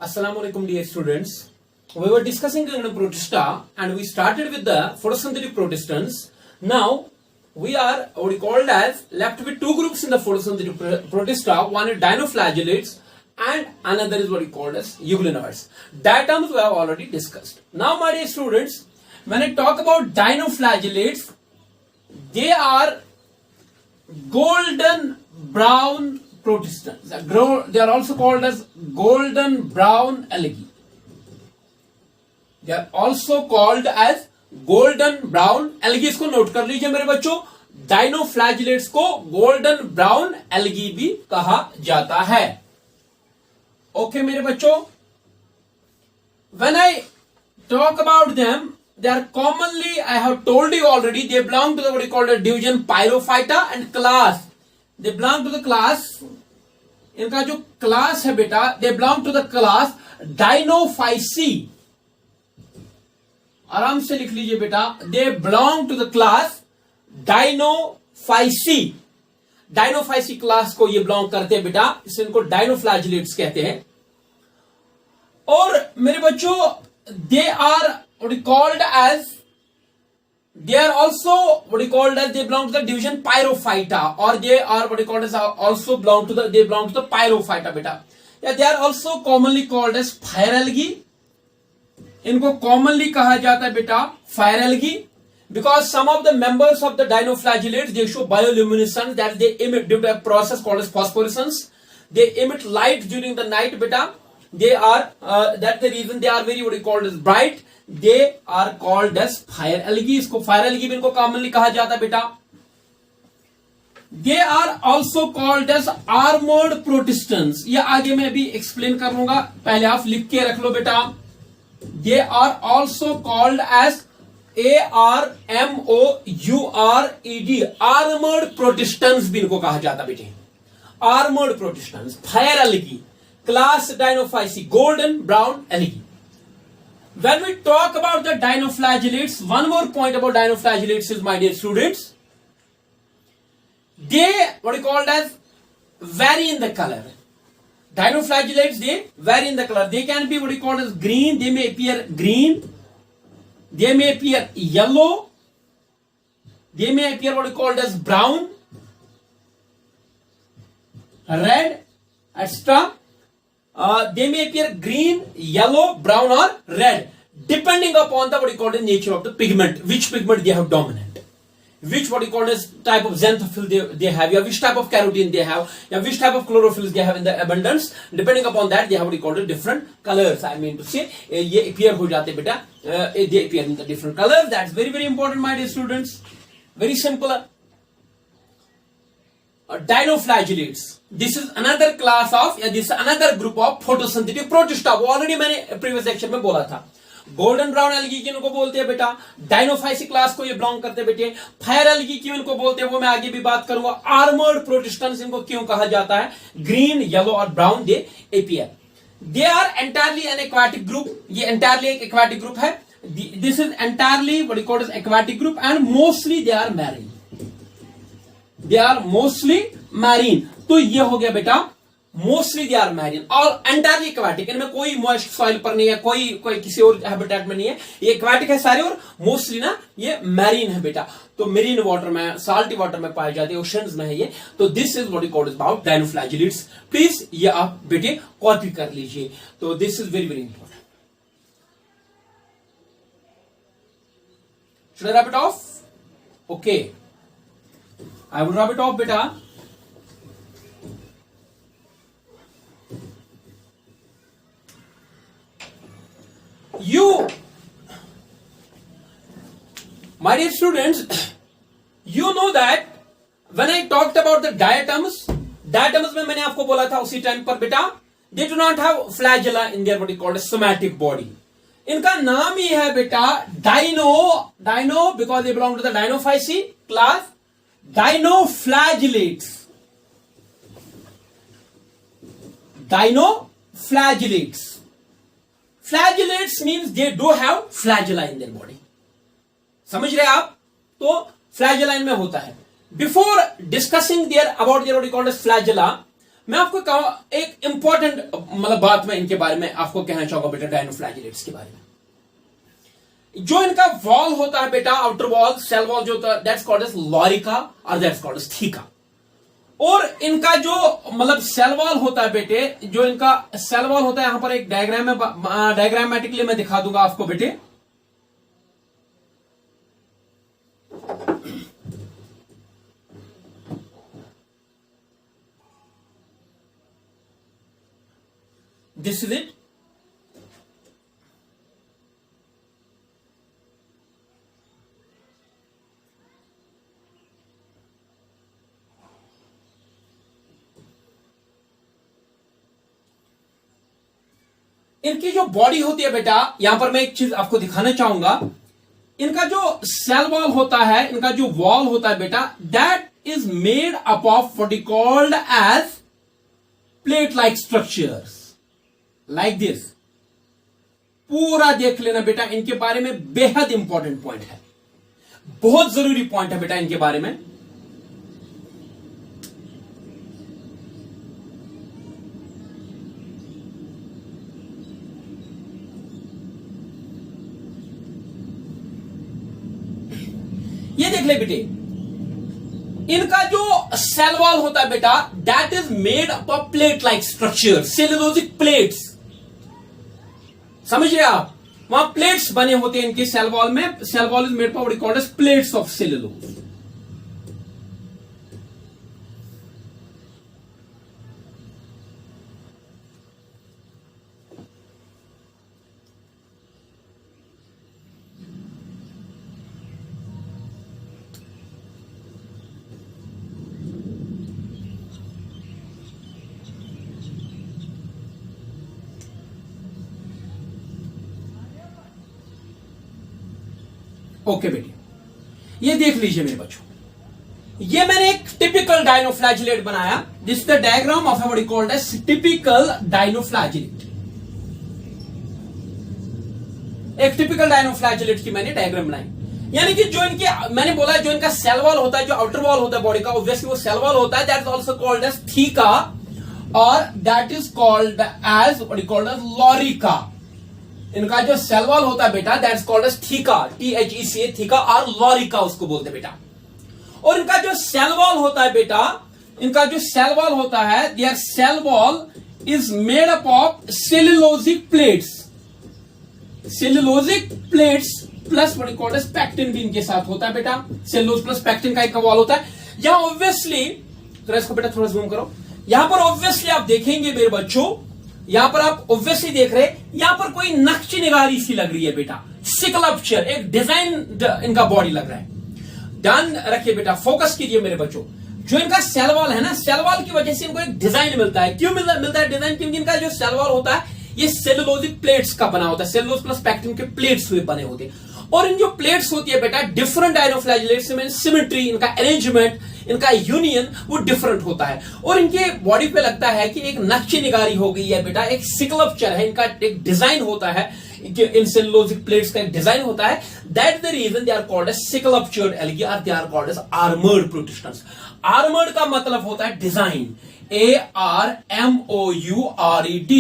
Assalamualaikum dear students. We were discussing the protista and we started with the photosynthetic protistans. Now we are what we called as left with two groups in the photosynthetic protista. One is dinoflagellates and another is what we called as euglenoids. Diatoms we have already discussed. Now my dear students, when I talk about dinoflagellates, they are golden brown protistans. They are also called as golden brown algae. They are also called as golden brown algae. इसको note कर लीजिए मेरे बच्चों, dinoflagellates को golden brown algae भी कहा जाता है. ओके मेरे बच्चों, when I talk about them, they are commonly, I have told you already, they belong to the what we call the division Pyrophyta and class. They belong to the class, इनका जो class है बेटा, they belong to the class Dinophyceae. आराम से लिख लीजिए बेटा, they belong to the class Dinophyceae. Dinophyceae class को ये belong करते हैं बेटा, इसलिए इनको Dinoflagellates कहते हैं. और मेरे बच्चों, they are what we called as, they are also what we called as, they belong to the division Pyrophyta, or they are what we called as also belong to the, they belong to the Pyrophyta beta. Yeah, they are also commonly called as fire algae. इनको commonly कहा जाता है बेटा fire algae, because some of the members of the dinoflagellates, they show bioluminescence, that they emit due to a process called as phosphorescence. They emit light during the night beta. They are that's the reason they are very what we called as bright. They are called as fire algae. इसको fire algae भी इनको commonly कहा जाता है बेटा. They are also called as armored protistans. ये आगे मैं भी explain कर लूंगा, पहले आप लिख के रख लो बेटा. They are also called as ARMOURED, armored protistans भी इनको कहा जाता बेटे. Armored protistans, fire algae, class Dinophyceae, golden brown algae. When we talk about the dinoflagellates, one more point about dinoflagellates is, my dear students, they what we called as vary in the color. Dinoflagellates, they vary in the color. They can be what we call as green. They may appear green. They may appear yellow. They may appear what we called as brown, red, etc. They may appear green, yellow, brown or red, depending upon the what we call the nature of the pigment, which pigment they have dominant, which what we call as type of xanthophyll they have, या which type of carotene they have, या which type of chlorophyll they have in the abundance. Depending upon that, they have what we call the different colors. I mean to say, ये appear हो जाते बेटा, they appear in the different colors. That's very very important, my dear students. Very simple. Dinoflagellates. This is another class of, या this is another group of photosynthetic protista. वो already मैंने previous section में बोला था. Golden brown algae की इनको बोलते हैं बेटा, डाइनोफाइसी क्लास को ये बिलोंग करते हैं बेटे. फायर एल्गी क्यों इनको बोलते हैं वो मैं आगे भी बात करूंगा. आर्मर्ड प्रोटिस्टन्स इनको क्यों कहा जाता है, ग्रीन, येलो और brown they appear. They are entirely an aquatic group. ये एंटायरली एक एक्वाटिक ग्रुप है. This is entirely what we call as aquatic group and mostly they are marine. They are mostly marine. तो ये हो गया बेटा, mostly they are marine और entirely aquatic. इनमें कोई मॉइस्ट सॉइल पर नहीं है, कोई किसी और हैबिटेट में नहीं है. ये एक्वाटिक है सारे और मोस्टली ना ये मैरीन है बेटा. तो मेरीन वाटर में, साल्टी वाटर में पाए जाते हैं, ओशंस में है ये. तो this is what we call about dinoflagellates. Please ये आप बेटे कॉपी कर लीजिए. तो this is very very important. Should I wrap it off? Okay, I will wrap it off बेटा. You, my dear students, you know that when I talked about the diatoms में मैंने आपको बोला था उसी टाइम पर बेटा, they do not have flagella in their what we call a somatic body. इनका नाम ही है बेटा dino because they belong to the Dinophyceae class, dinoflagellates. Dinoflagellates. Flagellates means they do have flagella in their body. समझ रहे आप? तो flagella इनमें होता है. Before discussing about their what we call as flagella, मैं आपको एक इंपॉर्टेंट मतलब बात मैं इनके बारे में आपको कहना चाहूंगा बेटा, डायनोफ्लैजिलेट्स के बारे में। जो इनका वॉल होता है बेटा, आउटर वॉल, सेल वॉल जो होता है, दैट्स कॉल्ड एज लॉरिका और दैट्स कॉल्ड एज थीका। और इनका जो मतलब सेल वॉल होता है बेटे, जो इनका सेल वॉल होता है, यहां पर एक डायग्राम में डायग्रामेटिकली मैं दिखा दूंगा आपको बेटे। This is it. इनकी जो बॉडी होती है बेटा, यहां पर मैं एक चीज आपको दिखाना चाहूंगा। इनका जो सेल वॉल होता है, इनका जो वॉल होता है बेटा, that is made up of what is called as plate like structures like this. पूरा देख लेना बेटा, इनके बारे में बेहद इंपॉर्टेंट पॉइंट है, बहुत जरूरी पॉइंट है बेटा इनके बारे में। ये देख ले बेटे, इनका जो सेल वॉल होता है बेटा, that is made up of plate like structure, cellulosic plates. समझ रहे आप, वहां प्लेट्स बने होते हैं इनके सेल वॉल में। Cell wall is made of called as plates of cellulose. Okay बेटे, ये देख लीजिए मेरे बच्चों, ये मैंने एक टिपिकल डायनोफ्लैजिलेट बनाया। This is the diagram of what is called as typical dinoflagellate. एक टिपिकल डायनोफ्लैजिलेट की मैंने डायग्राम बनाई। यानी कि जो इनके मैंने बोला, जो इनका सेल वॉल होता है, जो आउटर वॉल होता है बॉडी का, ऑब्वियसली वो सेल वॉल होता है, that is also called as theca और that is called as what is called as lorica. इनका जो सेल वॉल होता है बेटा, that's called as theca, THECA, theca, और लॉरिका उसको बोलते हैं बेटा। और इनका जो सेल वॉल होता है बेटा, इनका जो सेल वॉल होता है, their cell wall is made up of cellulosic plates. Cellulosic plates plus what is called as pectin भी इनके साथ होता है बेटा। सेलुलोज प्लस पैक्टिन का एक वॉल होता है। यहां ऑब्वियसली, तो इसको बेटा थोड़ा जूम करो, यहां पर ऑब्वियसली आप देखेंगे मेरे बच्चों, यहां पर आप ऑब्वियसली देख रहे हैं, यहां पर कोई नक्श निगारी सी लग रही है बेटा, स्कल्पचर, एक डिजाइन इनका बॉडी लग रहा है। ध्यान रखिए बेटा, फोकस कीजिए मेरे बच्चों। जो इनका सेल वॉल है ना, सेल वॉल की वजह से इनको एक डिजाइन मिलता है। क्यों मिलता है डिजाइन? क्योंकि इनका जो सेल वॉल होता है, ये सेलुलोजिक प्लेट्स का बना होता है, सेलुलोज प्लस पैक्टिन के प्लेट्स हुए बने होते हैं। और इन जो प्लेट्स होती है बेटा, डिफरेंट डायनोफ्लैजिलेट्स में सिमेट्री, इनका अरेंजमेंट, इनका यूनियन वो डिफरेंट होता है। और इनके बॉडी पे लगता है कि एक नक्शे निगारी हो गई है बेटा, एक स्कल्पचर है, इनका एक डिजाइन होता है, इन सेलुलोजिक प्लेट्स का एक डिजाइन होता है। That the reason they are called as sculptured algae और they are called as armoured protistans. Armoured का मतलब होता है डिजाइन, ARMOURED,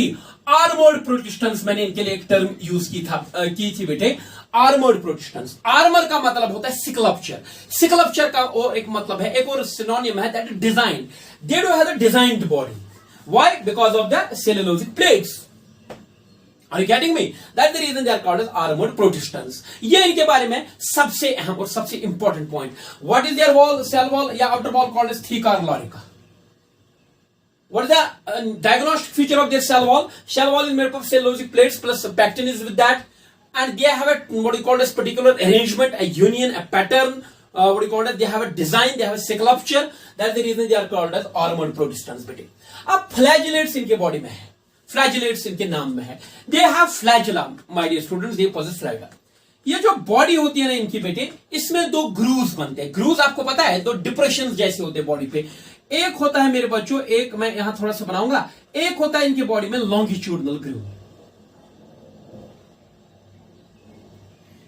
आर्मर्ड प्रोटिस्टेंट्स। मैंने इनके लिए एक टर्म यूज की थी बेटे, आर्मर्ड प्रोटिस्टेंट्स। आर्मर का मतलब होता है स्कल्पचर। स्कल्पचर का और एक मतलब है, एक और सिनोनिम है, that is design. They do have the designed body. Why? Because of the cellulosic plates. Are you getting me? That's the reason they are called as armored protistans. ये इनके बारे में सबसे अहम और सबसे important point. What is their wall, cell wall या outer wall called as theca or lorica? What is the diagnostic feature of their cell wall? Cell wall is made up of cellulosic plates plus pectin is with that, and they have a what you call as particular arrangement, a union, a pattern. What you call it? They have a design, they have a sculpture. That's the reason they are called as armored protistans. बेटे, अब flagellates इनके body में है, flagellates इनके नाम में है। They have flagella, my dear students, they possess flagella. ये जो बॉडी होती है ना इनकी बेटे, इसमें दो ग्रूव्स बनते हैं। ग्रूव्स आपको पता है, दो डिप्रेशन जैसे होते हैं बॉडी पे। एक होता है मेरे बच्चों, एक मैं यहां थोड़ा सा बनाऊंगा, एक होता है इनकी बॉडी में लॉन्गिट्यूडनल ग्रूव।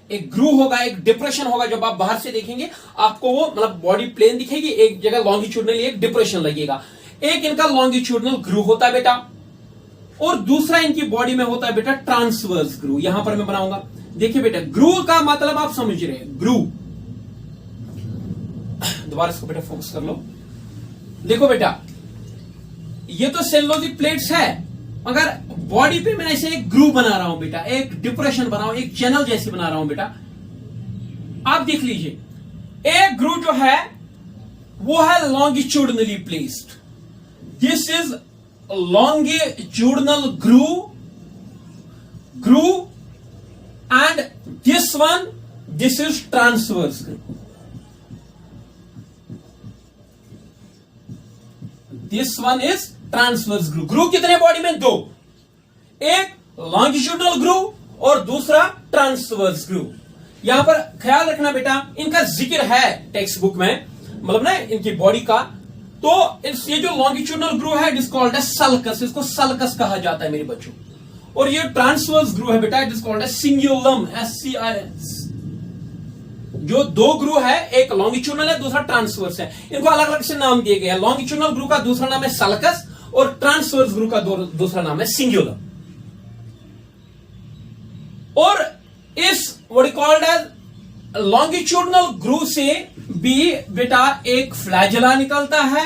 एक ग्रूव होगा, एक डिप्रेशन होगा। जब आप बाहर से देखेंगे आपको वो मतलब बॉडी प्लेन दिखेगी, एक जगह लॉन्गिट्यूडनली एक डिप्रेशन लगेगा। एक इनका लॉन्गिट्यूडनल ग्रूव होता है बेटा, और दूसरा इनकी बॉडी में होता है बेटा ट्रांसवर्स ग्रूव। यहां पर मैं बनाऊंगा, देखिए बेटा ग्रूव का मतलब आप समझ रहे हैं, ग्रूव। दोबारा इसको बेटा फोकस कर लो। देखो बेटा ये तो सेलुलोजिक प्लेट्स है, मगर बॉडी पे मैं ऐसे एक ग्रूव बना रहा हूं बेटा, एक डिप्रेशन बना रहा हूं, एक चैनल जैसे बना रहा हूं बेटा। आप देख लीजिए एक ग्रूव जो है वो है longitudinally placed, this is longitudinal groove and this is transverse groove. This one is transverse groove. Groove कितने बॉडी में? दो, एक longitudinal groove और दूसरा transverse groove। यहां पर ख्याल रखना बेटा, इनका जिक्र है टेक्स्ट बुक में, मतलब ना इनकी बॉडी का। तो ये जो लॉन्गिट्यूडनल ग्रूव है it is called as sulcus, इसको सल्कस कहा जाता है मेरे बच्चों। और ये ट्रांसवर्स ग्रूव है बेटा, it is called as cingulum, SCIS। जो दो ग्रूव है, एक लॉन्गिट्यूडनल है, दूसरा ट्रांसवर्स है, इनको अलग अलग से नाम दिए गए हैं। लॉन्गिट्यूडनल ग्रूव का दूसरा नाम है सल्कस और ट्रांसवर्स ग्रूव का दूसरा नाम है सिंगुलम। और इस what is called as longitudinal groove से भी बेटा एक फ्लैजेला निकलता है,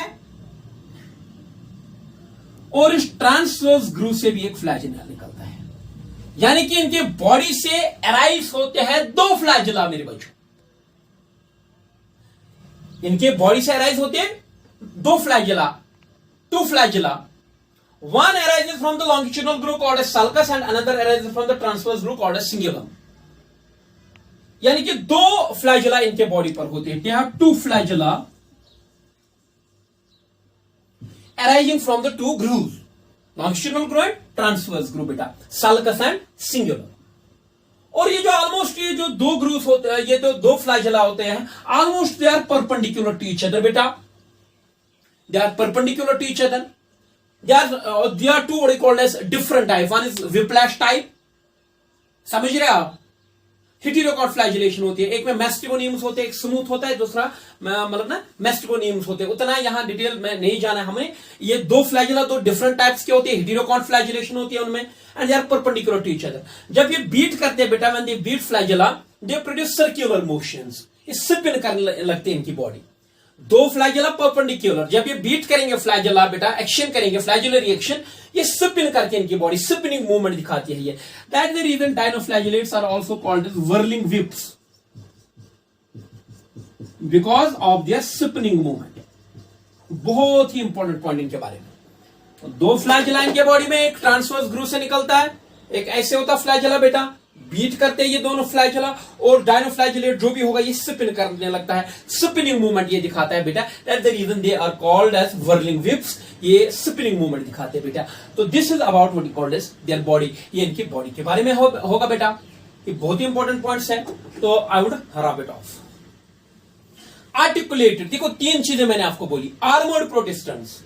और इस ट्रांसवर्स ग्रूव से भी एक फ्लैजेला निकलता है। यानी कि इनके बॉडी से अराइज होते हैं दो फ्लैजेला मेरे बच्चों, इनके बॉडी से अराइज होते हैं दो flagella, two flagella. One arises from the longitudinal groove called as sulcus and another arises from the transverse groove called as cingulum. यानी कि दो फ्लैजेला इनके बॉडी पर होते हैं। यहां two flagella arising from the two grooves, longitudinal groove and transverse groove बेटा, sulcus and cingulum. और ये जो ऑलमोस्ट ये जो दो ग्रूव्स होते हैं, ये तो दो फ्लैजेला होते हैं, almost they are perpendicular to each other बेटा, they are perpendicular to each other. They are two what is called as different type, one is whiplash type, समझ रहे आप, हेटेरोकॉर्ड फ्लैजिलेशन होती है, एक में मैस्टिगोनियम्स होते हैं, एक स्मूथ होता है, दूसरा मतलब ना मैस्टिगोनियम्स होते हैं। उतना यहां डिटेल में नहीं जाना हमें। ये दो फ्लैजिला दो डिफरेंट टाइप्स के होते हैं, हेटेरोकॉर्ड फ्लैजिलेशन होती है उनमें, and they are perpendicular to each other. जब ये बीट करते हैं बेटा, when they beat flagella they produce circular motions, ये स्पिन करने लगते हैं इनकी बॉडी। दो फ्लैजिला परपेंडिकुलर, जब ये बीट करेंगे फ्लैजिला बेटा, एक्शन करेंगे फ्लैजुलर रिएक्शन, ये स्पिन करके इनकी बॉडी स्पिनिंग मूवमेंट दिखाती है। ये that the reason dinoflagellates are also called as whirling whips, because of their spinning movement. बहुत ही इंपॉर्टेंट पॉइंट इनके बारे में। दो फ्लैजिला इनके बॉडी में, एक ट्रांसवर्स ग्रूव से निकलता है, एक ऐसे होता फ्लैजिला बेटा, बीट करते हैं ये दोनों फ्लैजिला, और डायनोफ्लैजिलेट जो भी होगा ये स्पिन करने लगता है, स्पिनिंग मूवमेंट ये दिखाता है बेटा। That's the reason they are called as whirling whips, ये स्पिनिंग मूवमेंट दिखाते हैं बेटा। तो this is about what is called as their body, ये इनकी बॉडी के बारे में होगा बेटा। ये बहुत ही इंपॉर्टेंट पॉइंट्स है, तो I would rub it off. Articulated, देखो तीन चीजें मैंने आपको बोली। Armoured protistans,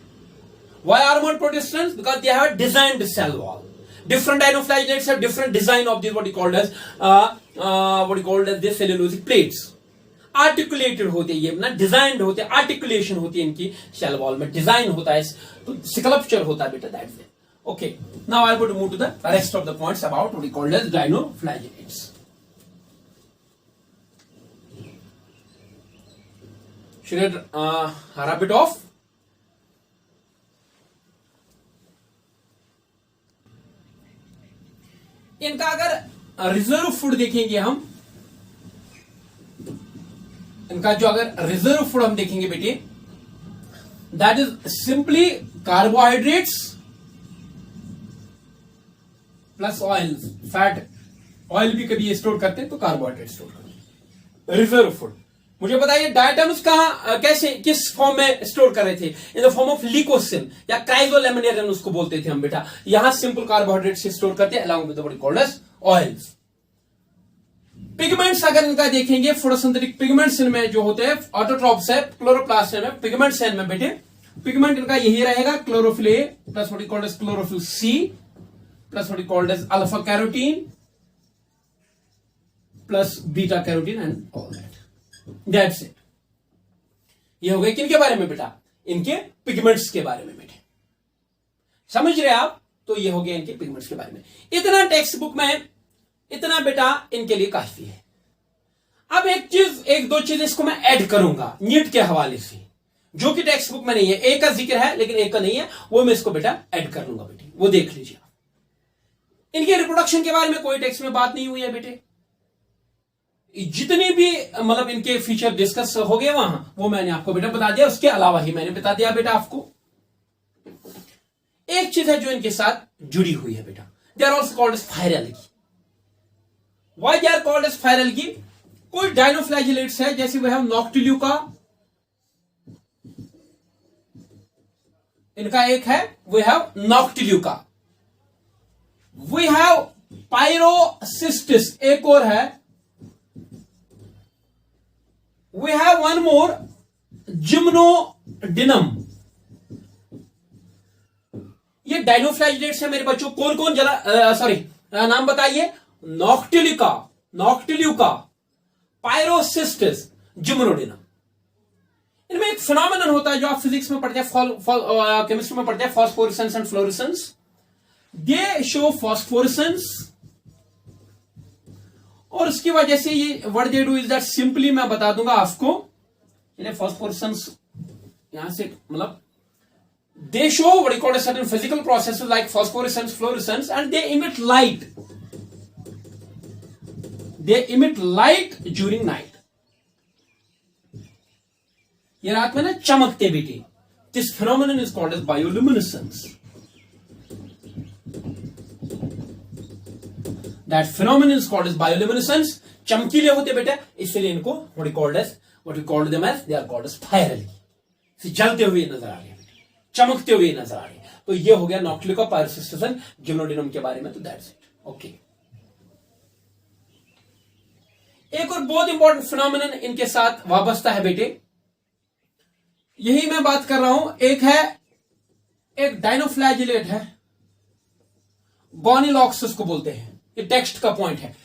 why armoured protistans? Because they have a designed cell wall. Different dinoflagellates have different design of this what you called as this cellulosic plates. Articulated होते हैं ये ना, डिजाइंड होते हैं, आर्टिकुलेशन होती है इनकी सेल वॉल में, डिजाइन होता है, तो स्कल्पचर होता है बेटा, that's it. Okay, now I will move to the rest of the points about what you called as dinoflagellates. Should I wrap it off? इनका अगर रिजर्व फूड देखेंगे हम, इनका जो अगर रिजर्व फूड हम देखेंगे बेटे, that is simply carbohydrates plus oil, fat. Oil भी कभी स्टोर करते हैं तो कार्बोहाइड्रेट स्टोर करते हैं। रिजर्व फूड मुझे बताइए डायटम्स कहां कैसे किस फॉर्म में स्टोर कर रहे थे? इन द फॉर्म ऑफ लिकोसिन या क्राइजोलेमिनेरियम उसको बोलते थे हम बेटा। यहां सिंपल कार्बोहाइड्रेट से स्टोर करते हैं along with what is called as oils. Pigments अगर इनका देखेंगे, फोटोसिंथेटिक पिगमेंट्स इनमें जो होते हैं, ऑटोट्रॉप्स है, क्लोरोप्लास्ट है, पिगमेंट्स है इनमें बेटे। पिगमेंट इनका यही रहेगा, chlorophyll a plus what is called as chlorophyll c plus what is called as alpha carotene plus beta carotene and all that. That's it. ये हो गए किनके बारे में बेटा? इनके पिगमेंट्स के बारे में बेटा। समझ रहे आप? तो ये हो गया इनके पिगमेंट्स के बारे में। इतना टेक्स्ट बुक में, इतना बेटा इनके लिए काफी है। अब एक दो चीज इसको मैं ऐड करूंगा नीट के हवाले से, जो कि टेक्स्ट बुक में नहीं है। एक का जिक्र है लेकिन एक का नहीं है, वो मैं इसको बेटा ऐड कर लूंगा बेटे, वो देख लीजिए आप। इनके रिप्रोडक्शन के बारे में कोई टेक्स्ट में बात नहीं हुई है बेटे। जितने भी मतलब इनके फीचर डिस्कस हो गए वहां, वो मैंने आपको बेटा बता दिया। उसके अलावा ही मैंने बता दिया बेटा आपको। एक चीज है जो इनके साथ जुड़ी हुई है बेटा, they are also called as fire algae. Why they are called as fire algae? कोई डायनोफ्लैजिलेट्स है, जैसे वी हैव नॉक्टिल्यूका, इनका एक है we have Noctiluca, we have Pyrocystis, एक और है, we have one more Gymnodinium. ये डायनोफ्लैजिलेट्स है मेरे बच्चों। कौन कौन जरा नाम बताइए? नॉक्टिल्यूका, पायरोसिस्टिस, जिम्नोडिनम। इनमें एक फिनोमेनन होता है जो आप फिजिक्स में पढ़ते हैं, केमिस्ट्री में पढ़ते हैं, phosphorescence and fluorescence. They show phosphorescence, और उसकी वजह से ये what they do is that, simply मैं बता दूंगा आपको, फॉस्फोरेसेंस यहां से मतलब they show what you call a certain physical processes like phosphorescence, fluorescence, and they emit light. They emit light during night. ये रात में ना चमकते बेटे। This phenomenon is called as bioluminescence. That phenomenon is called as bioluminescence. चमकीले होते बेटे, इसलिए इनको what you called them as, they are called as fire algae. जलते हुए नजर आ रहे हैं, चमकते हुए नजर आ रहे हैं। तो ये हो गया नॉक्टिल्यूका, पायरोसिस्टिस, जिम्नोडिनम के बारे में। तो दैट्स इट, ओके। एक और बहुत इंपॉर्टेंट फिनोमेनन इनके साथ वाबस्ता है बेटे, यही मैं बात कर रहा हूं। एक डायनोफ्लैजिलेट है, गॉनिलॉक्स उसको बोलते हैं। ये टेक्स्ट का पॉइंट है,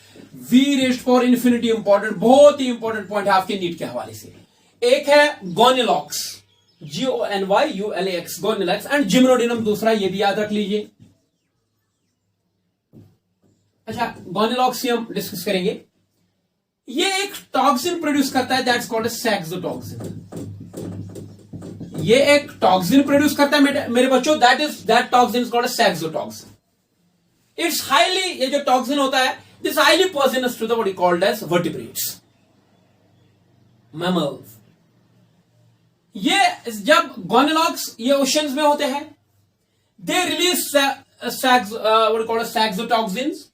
we raised for infinity, important, बहुत ही इंपॉर्टेंट पॉइंट है आपके नीट के हवाले से। एक है गॉनिलॉक्स, GONYULAX, गॉनिलॉक्स, एंड जिम्नोडिनम दूसरा, ये भी याद रख लीजिए। अच्छा, गॉनिलॉक्स से हम डिस्कस करेंगे। ये एक टॉक्सिन प्रोड्यूस करता है, दैट्स कॉल्ड सैक्सोटॉक्सिन। ये एक टॉक्सिन प्रोड्यूस करता है मेरे बच्चों, that toxin is called saxitoxin. It's highly, ये जो टॉक्सिन होता है, this highly poisonous to the what is called as vertebrates, mammals. ये जब गॉनिलॉक्स ये ओशंस में होते हैं, they release saxitoxins.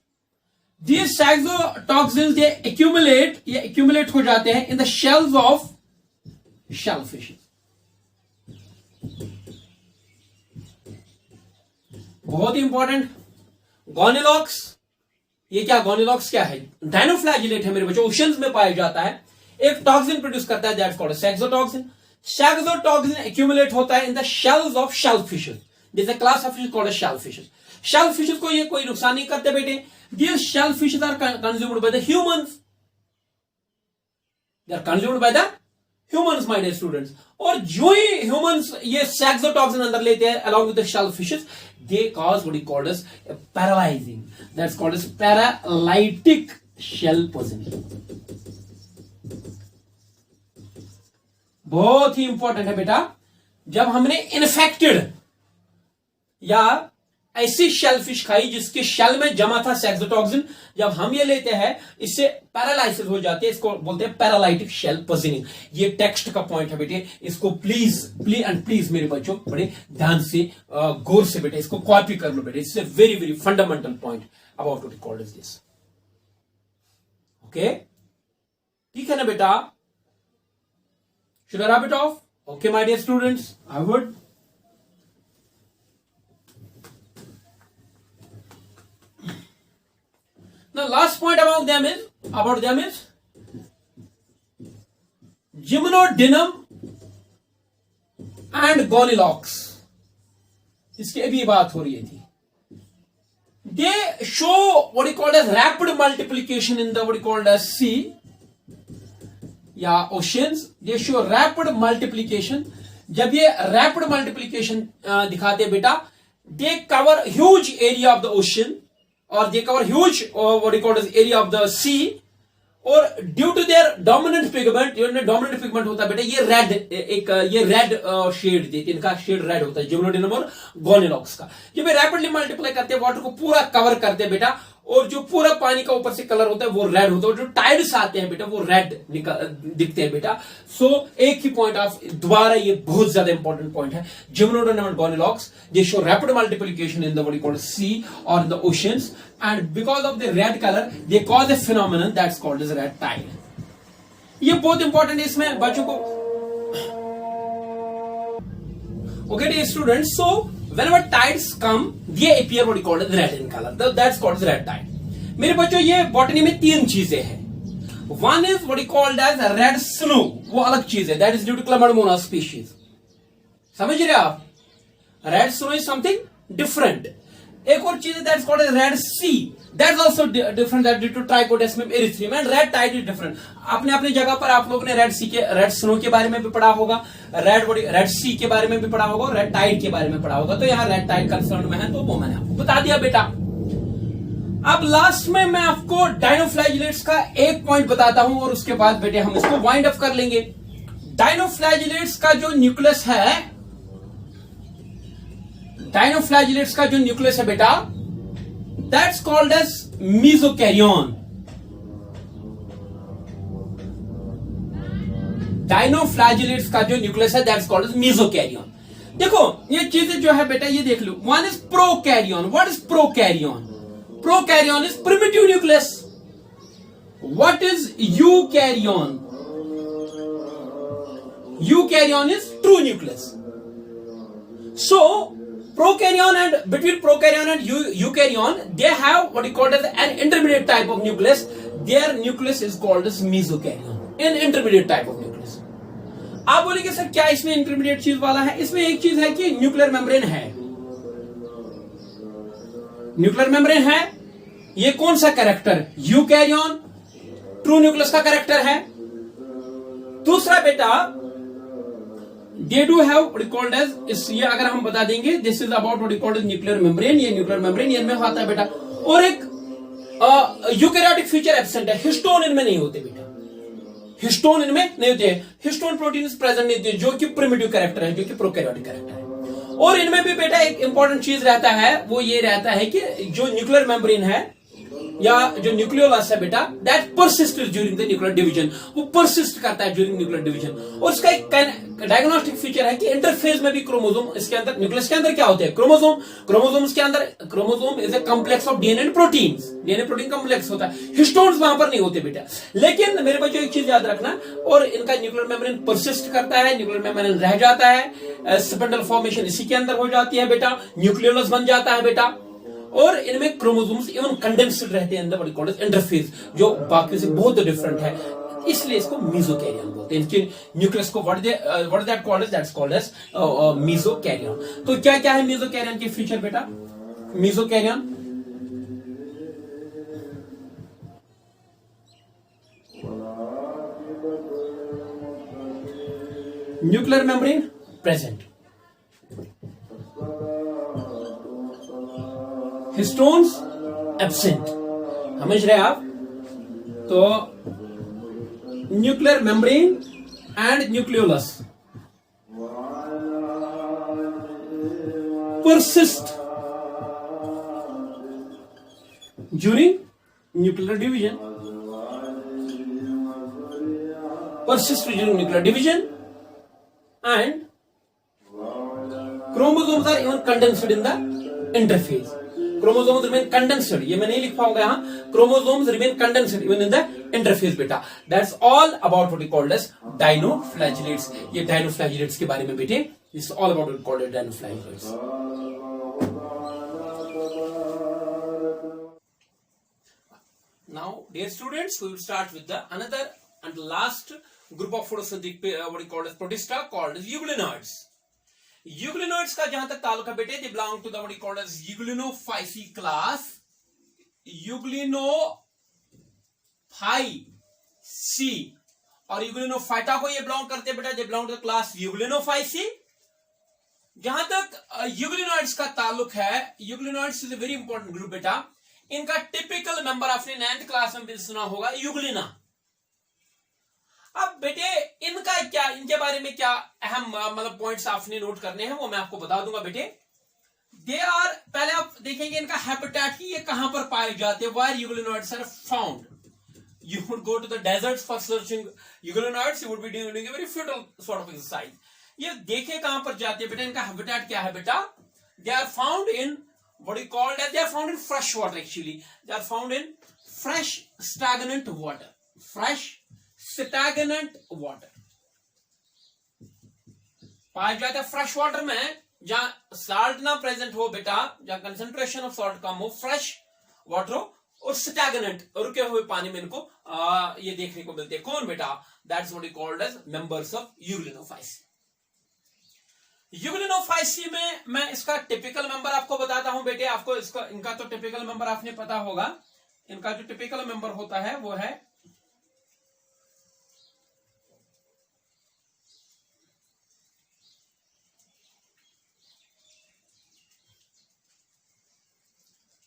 These saxotoxins they accumulate हो जाते हैं in the shells of shellfishes. बहुत ही इंपॉर्टेंट, गॉनिलॉक्स, ये क्या, गॉनिलॉक्स क्या है? डायनोफ्लैजिलेट है मेरे बच्चों, ओशंस में पाया जाता है। एक टॉक्सिन प्रोड्यूस करता है, that's called saxotoxin. Saxotoxin accumulate होता है in the shells of shellfishes. This is a class of fish called as shellfishes. Shellfishes को ये कोई नुकसान नहीं करते बेटे। These shellfishes are consumed by the humans. They are consumed by the humans, my dear students. और जो ही humans ये saxotoxin अंदर लेते हैं along with the shellfishes, they cause what is called as paralyzing. That's called as paralytic shell poisoning. बहुत ही important है बेटा। जब हमने इन्फेक्टेड या ऐसी शेलफिश खाई जिसके शेल में जमा था सैक्सोटॉक्सिन, जब हम ये लेते हैं इससे पैरालाइसिस हो जाती है, इसको बोलते हैं पैरालाइटिक शेल पॉइजनिंग। ये टेक्स्ट का पॉइंट है बेटे, इसको प्लीज मेरे बच्चों बड़े ध्यान से गौर से बेटे इसको कॉपी कर लो बेटे। It's a very very fundamental point about what is called as this. Okay, ठीक है ना बेटा? Should I wrap it off? Okay my dear students, I would. The last point about them is Gymnodinum and Gonilox. इसकी अभी बात हो रही थी। They show what you call as rapid multiplication in the what you called as sea या oceans. They show rapid multiplication. जब ये rapid multiplication दिखाते बेटा, they cover huge area of the ocean, or they cover huge what you call as area of the sea, और due to their dominant pigment, जो dominant pigment होता है बेटा ये रेड, एक ये रेड शेड देते, इनका शेड रेड होता है जिम्नोडिनम और गोनिलॉक्स का। जब ये रैपिडली मल्टीप्लाई करते हैं वाटर को पूरा कवर करते हैं बेटा, और जो पूरा पानी का ऊपर से कलर होता है वो रेड होता है, और जो टाइड्स आते हैं बेटा वो रेड दिखते हैं बेटा। सो एक ही पॉइंट ऑफ दोबारा ये बहुत ज्यादा इंपॉर्टेंट पॉइंट है, जिम्नोडिनम और Gonyaulax they show rapid multiplication in the what you call sea और in the oceans, and because of the red color they cause a phenomenon that's called as red tide। ये बहुत important है इसमें बच्चों को। Okay dear students, so whenever tides come they appear what you call as red in color, that's called as red tide। मेरे बच्चों ये botany में तीन चीजें हैं। One is what you called as red snow, वो अलग चीज है, that is due to Chlamydomonas species। समझ रहे आप? Red snow is something different। एक और चीज है that's called as red sea, that's also different, that due to Trichodesmium erythraeum, and red tide is different. अपने अपने जगह पर आप लोगों ने रेड सी के, रेड स्नो के बारे में भी पढ़ा होगा, रेड सी के बारे में भी पढ़ा होगा, रेड टाइड के बारे में पढ़ा होगा। तो यहाँ रेड टाइड कंसर्न में है तो वो मैंने आपको बता दिया बेटा। अब लास्ट में मैं आपको डायनोफ्लैजिलेट्स का एक पॉइंट बताता हूं, और उसके बाद बेटे हम इसको वाइंड अप कर लेंगे। डायनोफ्लैजिलेट्स का जो न्यूक्लियस है, डायनोफ्लैजिलेट्स का जो न्यूक्लियस है बेटा, दैट्स कॉल्ड एज मीसोकैरियन। डायनोफ्लैजिलेट्स का जो न्यूक्लियस है दैट्स कॉल्ड एज मीसोकैरियन। देखो ये चीजें जो है बेटा ये देख लो, one is prokaryon. What is prokaryon? Prokaryon is primitive nucleus. What is eukaryon? Eukaryon is true nucleus. So prokaryon, and between prokaryon and eukaryon they have what you call as an intermediate type of nucleus, their nucleus is called as mesokaryon, an intermediate type of nucleus। आप बोलेंगे sir क्या इसमें intermediate चीज वाला है? इसमें एक चीज है कि न्यूक्लियर मेम्ब्रेन है, न्यूक्लियर मेम्ब्रेन है। ये कौन सा कैरेक्टर? यूकैरियन ट्रू न्यूक्लियस का कैरेक्टर है। दूसरा बेटा they do have what you called as, इस ये अगर हम बता देंगे this is about what you called as nuclear membrane, ये न्यूक्लियर मेम्ब्रेन ये इनमें होता है बेटा। और एक यूकैरियोटिक फीचर एब्सेंट है, हिस्टोन इनमें नहीं होते बेटा, हिस्टोन इनमें नहीं होते, हिस्टोन प्रोटीन प्रेजेंट नहीं होते, जो कि प्रिमिटिव कैरेक्टर है, जो कि प्रोकैरियोटिक कैरेक्टर है। और इनमें भी बेटा एक इंपॉर्टेंट चीज रहता है, वो ये रहता है कि जो न्यूक्लियर मेम्ब्रेन है या जो न्यूक्लियोलस है बेटा, that persist during the nuclear division, वो परसिस्ट करता है ड्यूरिंग न्यूक्लियर डिवीजन। और इसका एक डायग्नोस्टिक फीचर है कि इंटरफेज में भी क्रोमोसोम, इसके अंदर न्यूक्लियस के अंदर क्या होते हैं? क्रोमोसोम। क्रोमोसोम्स के अंदर, chromosome is a complex of DNA and proteins, DNA protein complex होता है, हिस्टोन्स वहां पर नहीं होते बेटा। लेकिन मेरे बच्चों एक चीज याद रखना, और इनका न्यूक्लियर मेम्ब्रेन परसिस्ट करता है, न्यूक्लियर मेम्ब्रेन रह जाता है, स्पिंडल फॉर्मेशन इसी के अंदर हो जाती है बेटा, न्यूक्लियोलस बन जाता है बेटा। और इनमें क्रोमोसोम्स इवन कंडेंस्ड रहते हैं अंदर कॉल्ड इंटरफेस, जो बाकी से बहुत डिफरेंट है, इसलिए इसको मीसोकैरियन बोलते हैं। इनके न्यूक्लियस को what is that called as, that's called as mesokaryon. तो क्या क्या है मीसोकैरियन के फीचर बेटा? Mesokaryon nuclear membrane present, histones absent, समझ रहे आप? तो nuclear membrane and nucleolus persist during nuclear division, persist during nuclear division, and chromosomes are even condensed in the interphase. Chromosomes remain condensed. ये मैं नहीं लिख पाऊंगा यहाँ. Chromosomes remain condensed even in the interphase बेटा. That's all about what we called as dinoflagellates. ये dinoflagellates के बारे में बेटे. This is all about what we called as dinoflagellates. Now, dear students, we will start with the another and last group of photosynthetic what we call as protista called as euglenoids. Euglenoids का जहां तक ताल्लुक है बेटे, they belong to the what we call as Euglenophyceae class. Euglenophyceae और Euglenophyta को ये belong करते हैं बेटा, they belong to the class Euglenophyceae. जहां तक यूग्लिनॉइड्स का ताल्लुक है, euglenoids is a very important group बेटा। इनका टिपिकल मेंबर आपने 9th क्लास में भी सुना होगा, यूग्लिना। अब बेटे इनका क्या, इनके बारे में क्या अहम मतलब पॉइंट्स आपने नोट करने हैं वो मैं आपको बता दूंगा बेटे। दे आर, पहले आप देखेंगे इनका हैबिटेट की ये कहां पर पाए जाते हैं, where euglenoids are found. You would go to the deserts for searching euglenoids. You would be doing a very futile sort of exercise. ये देखे कहां पर जाते हैं बेटा, इनका हैबिटेट क्या है बेटा? They are found in what is called as, they are found in fresh water actually. They are found in fresh stagnant water. Fresh stagnant water. पाया जाता है फ्रेश वाटर में, जहां साल्ट ना प्रेजेंट हो बेटा, जहां कंसेंट्रेशन ऑफ सॉल्ट कम हो, फ्रेश वाटर हो, और स्टैग्नेंट रुके हुए पानी में इनको ये देखने को मिलते हैं। कौन बेटा? That's what is called as members of Euglenophyceae. Euglenophyceae में मैं इसका टिपिकल मेंबर आपको बताता हूं बेटे। आपको इसका, इनका तो टिपिकल मेंबर आपने पता होगा। इनका जो टिपिकल मेंबर होता है वो है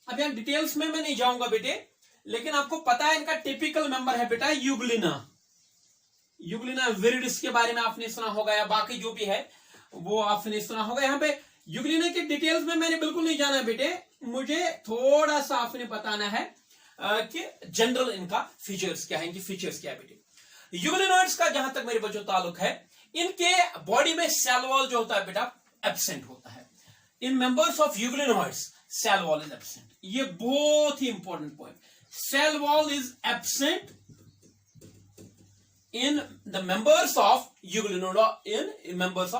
अब यहां डिटेल्स में मैं नहीं जाऊंगा बेटे, लेकिन आपको पता है इनका टिपिकल मेंबर है बेटा यूग्लिना। यूग्लिना विरिडिस के बारे में आपने सुना होगा, या बाकी जो भी है वो आपने सुना होगा। यहां पे यूग्लिना के डिटेल्स में मैंने बिल्कुल नहीं जाना है बेटे, मुझे थोड़ा सा आपने बताना है कि जनरल इनका फीचर्स क्या है, इनकी फीचर्स क्या है बेटे। यूग्लिनॉइड्स का जहां तक मेरे बच्चों ताल्लुक है, इनके बॉडी में सेल वॉल जो होता है बेटा एब्सेंट होता है। In members of euglenoids cell wall is absent. ये बहुत ही important point, cell wall is absent in the members of euglenoids.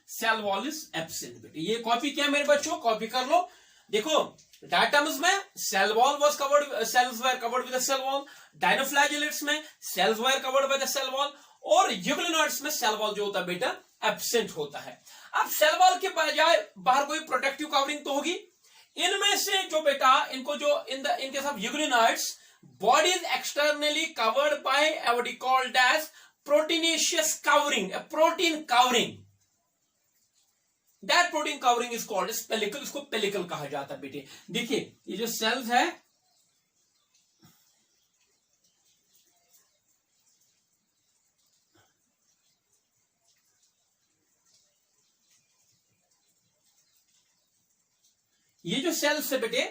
Cell wall is absent बेटे। ये कॉपी किया मेरे बच्चों, कॉपी कर लो। देखो डायटम्स में cell wall was covered, cells were covered with the cell wall. Dinoflagellates में cells were covered by the cell wall, और यूग्लिनॉइड्स में सेल वॉल जो होता है बेटा एब्सेंट होता है। अब सेल वॉल के बजाय बाहर कोई प्रोटेक्टिव कवरिंग तो होगी। इनमें से जो बेटा इनको जो इनके सब euglenoids body is externally covered by what is called as proteinaceous covering, protein covering. That protein covering is called as pellicle. इसको पेलिकल कहा जाता है बेटे। देखिए ये जो सेल्स है, ये जो सेल्स है बेटे,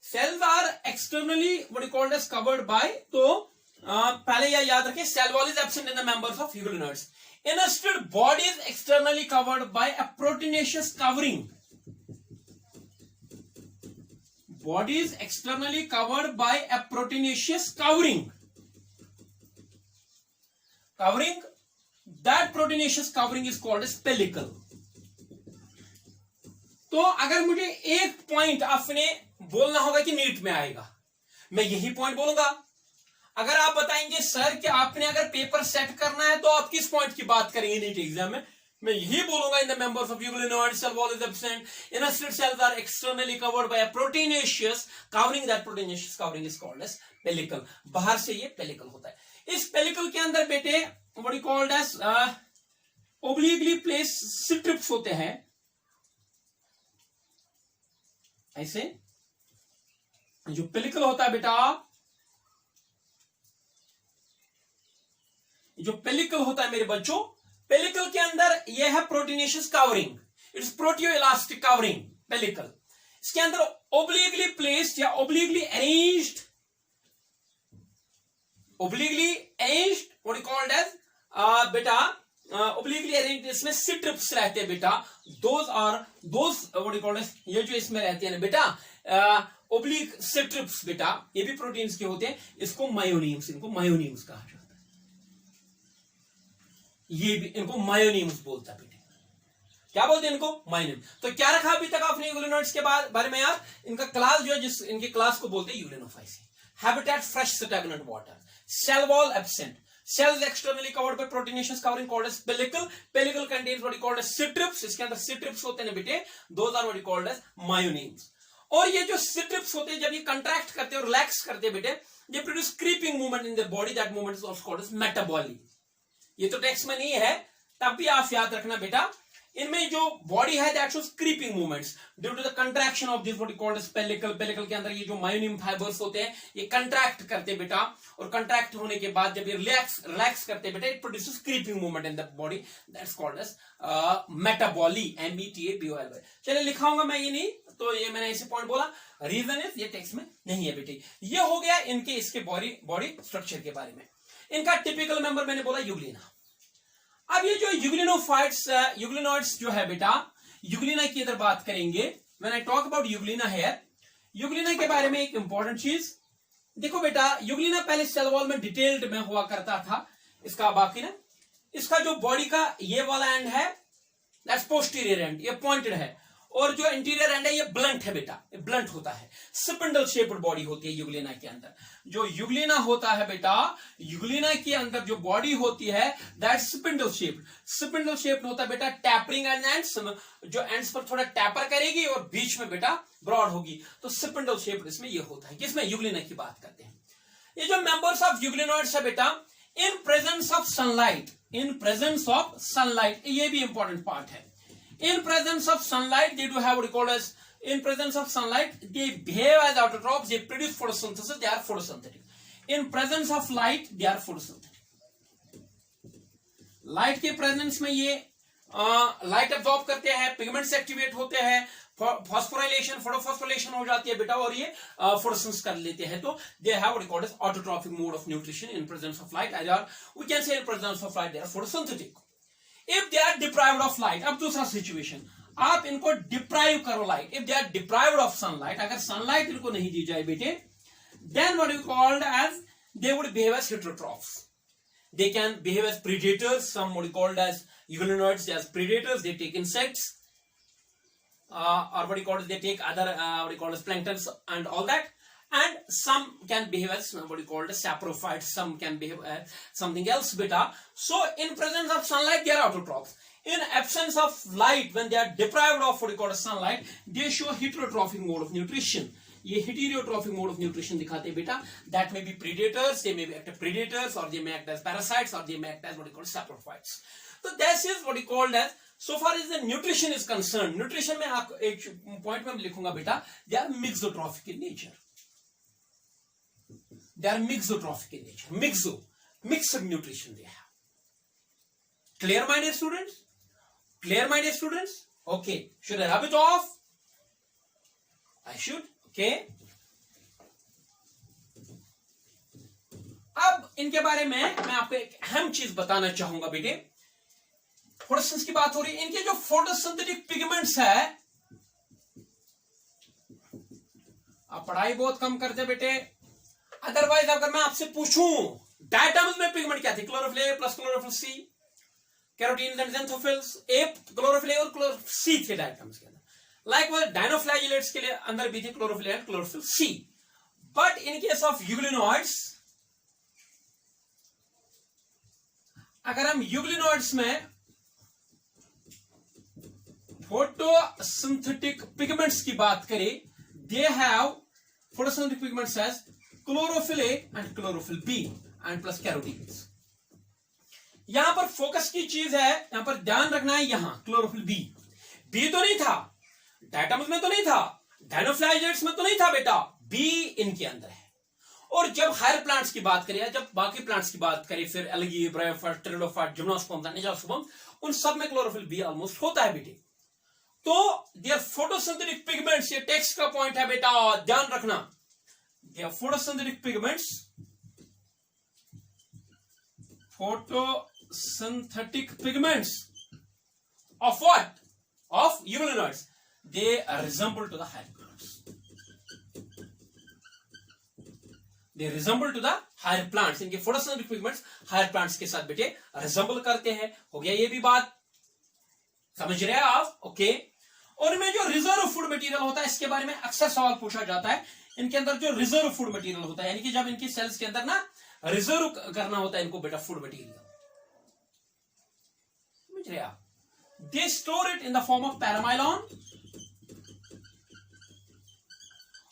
cells are externally what is called as covered by, तो पहले यह याद रखिए cell wall is absent in the members of euglenoids. Instead body is externally covered by a proteinaceous covering. Body is externally covered by a proteinaceous covering. Covering, that proteinaceous covering is called as pellicle. तो अगर मुझे एक point आपने बोलना होगा कि NEET में आएगा, मैं यही पॉइंट बोलूंगा। अगर आप बताएंगे सर कि आपने अगर पेपर सेट करना है तो आप किस पॉइंट की बात करेंगे नीट एग्जाम में, मैं यही बोलूंगा in the members of euglenoid cell wall is absent, instead cells are externally covered by a proteinaceous covering, that proteinaceous covering is called as pellicle. बाहर से ये पेलिकल होता है। इस पेलिकल के अंदर बेटे what is called as obliquely placed strips होते हैं, ऐसे जो पेलिकल होता है बेटा, जो पेलिकल होता है मेरे बच्चों, पेलिकल के अंदर यह है proteinaceous covering, it's proteoelastic covering pellicle. इसके अंदर ओब्लिकली प्लेस्ड या obliquely arranged what is called as बेटा ओब्लिकली अरेंज्ड, इसमें स्ट्रिप्स रहते हैं बेटा। Those what is called as, ये जो इसमें रहते हैं ना बेटा ओब्लिक स्ट्रिप्स बेटा, ये भी प्रोटीन्स के होते हैं। इसको मायोनिम्स, इनको मायोनिम्स कहा जाता है। ये भी इनको मायोनिम्स बोलता है बेटे। क्या बोलते हैं इनको? मायोनिम। तो क्या रखा अभी तक आपने यूग्लिनॉइड्स के बारे में यार? इनका क्लास जो है, जिस इनके क्लास को बोलते हैं Euglenophyceae. Habitat fresh stagnant water, cell wall absent, cells externally covered by proteinaceous covering called as pellicle. Pellicle contains what is called as citrips. इसके अंदर citrips होते हैं बेटे, those are what is called as myonemes. और ये जो citrips होते हैं जब ये contract करते हैं और relax करते हैं बेटे, ये produce creeping movement in their body. That movement is also called as metaboly. ये तो टेक्स्ट में नहीं है, तब भी आप याद रखना बेटा, इनमें जो बॉडी है that shows creeping movements due to the contraction of this what called pellicle. Pellicle के अंदर ये जो मायोनियम फाइबर्स होते हैं ये कंट्रैक्ट करते बेटा, और कंट्रैक्ट होने के बाद जब ये रिलैक्स करते बेटा, it produces creeping movement in the body, that's called as metaboly, METABOLY। चलिए लिखाऊंगा मैं ये नहीं, तो ये मैंने ऐसे पॉइंट बोला, रीजन इज ये टेक्स्ट में नहीं है बेटे। ये हो गया इनके इसके बॉडी स्ट्रक्चर के बारे में। इनका टिपिकल मेंबर मैंने बोला यूग्लिना। अब ये जो यूग्लिनोइड्स जो है बेटा, यूग्लिना की इधर बात करेंगे। When I talk about Euglena here, Euglena के बारे में एक इंपॉर्टेंट चीज देखो बेटा, यूग्लिना पहले सेल वॉल में डिटेल्ड में हुआ करता था। इसका बाकी ना, इसका जो बॉडी का ये वाला एंड है दैट्स पोस्टीरियर एंड, ये पॉइंटेड है, और जो इंटीरियर एंड है ये ब्लंट है बेटा, ये ब्लंट होता है। स्पिंडल शेप्ड बॉडी होती है यूग्लिना के अंदर। जो यूग्लिना होता है बेटा, यूग्लिना के अंदर जो बॉडी होती है that spindle shaped. Spindle shaped होता है बेटा, टैपरिंग एंड्स, जो एंड्स पर थोड़ा टैपर करेगी और बीच में बेटा ब्रॉड होगी, तो स्पिंडल शेप्ड इसमें ये होता है। किसमें? यूग्लिना की बात करते हैं। ये जो मेंबर्स ऑफ यूग्लिनोइड्स है बेटा, in presence of sunlight, in presence of sunlight, ये भी इंपॉर्टेंट पार्ट है। In presence of sunlight, they do have what we call as, in presence of sunlight, they behave as autotrophs, they produce photosynthesis, they are photosynthetic. In presence of light, they are photosynthetic. Light के presence में ये light absorb करते हैं, pigments activate होते हैं, phosphorylation, photosphorylation हो जाती है बेटा, और ये photosynthesis कर लेते हैं। तो they have what we call as autotrophic mode of nutrition in presence of light, or we can say in presence of light they are photosynthetic. If they are deprived of light, अब दूसरा situation, आप इनको deprive करो light. If they are deprived of sunlight, अगर sunlight इनको नहीं दी जाए बेटे, then what you called as, they would behave as heterotrophs. They can behave as predators, some would called as euglenoids as predators, they take insects, or what you call it, they take other what you call as planktons and all that, and some can behave as what you call as saprophytes, some can behave as something else beta. So in presence of sunlight they are autotrophs. In absence of light, when they are deprived of what you call as sunlight, they show heterotrophic mode of nutrition. ये heterotrophic mode of nutrition दिखाते हैं बेटा। That may be predators, they may be act as predators, or they may act as parasites, or they may act as what you call saprophytes. So this is what you called as, so far as the nutrition is concerned, nutrition में आपको एक point में लिखूंगा बेटा, they are mixotrophic in nature. They are mixotrophic in nature. Mixed nutrition they have. Clear, my dear students? Clear, my dear students? Okay. Should I rub it off? I should. Okay. अब इनके बारे में मैं आपको एक अहम चीज बताना चाहूंगा बेटे। फोटोसिंथेसिस की बात हो रही है, इनके जो फोटोसिंथेटिक पिगमेंट्स है, आप पढ़ाई बहुत कम करते बेटे। अदरवाइज अगर मैं आपसे पूछूं डायटम्स में पिगमेंट क्या थे, chlorophyll a plus chlorophyll c, carotene and xanthophylls, a chlorophyll a और क्लोरोफिल सी थे डायटम्स के अंदर। लाइकवाइज डायनोफ्लैजिलेट्स के लिए अंदर भी थे chlorophyll a and chlorophyll c. But in case of euglenoids, अगर हम यूग्लिनोइड्स में फोटोसिंथेटिक पिगमेंट्स की बात करें, they have photosynthetic pigments as chlorophyll a and chlorophyll b and plus carotenes. यहां पर फोकस की चीज है, यहां पर ध्यान रखना है, यहां क्लोरोफिल बी, बी तो नहीं था डायटम्स में, तो नहीं था डायनोफ्लैजिलेट्स में, तो नहीं था बेटा, बी इनके अंदर है। और जब हायर प्लांट्स की बात करें, जब बाकी प्लांट्स की बात करें, फिर algae, bryophyte, pteridophyte, gymnosperms, angiosperms, उन सब में क्लोरोफिल बी ऑलमोस्ट होता है बेटे। तो देयर फोटोसिंथेटिक पिगमेंट्स, ये टेक्स्ट का पॉइंट है बेटा, ध्यान रखना। Their photosynthetic pigments, photosynthetic pigments of what? Of euglenoids, they resemble to the higher plants. They resemble to the higher plants. इनके photosynthetic pigments higher plants के साथ बेटे resemble करते हैं। हो गया ये भी बात, समझ रहे हैं आप? ओके। और इनमें जो रिजर्व फूड मटेरियल होता है, इसके बारे में अक्सर सवाल पूछा जाता है। इनके अंदर जो रिजर्व फूड मटेरियल होता है, यानी कि जब इनकी सेल्स के अंदर ना रिजर्व करना होता है इनको बेटा फूड मटेरियल, समझ रहे आप? They store it in the form of paramylon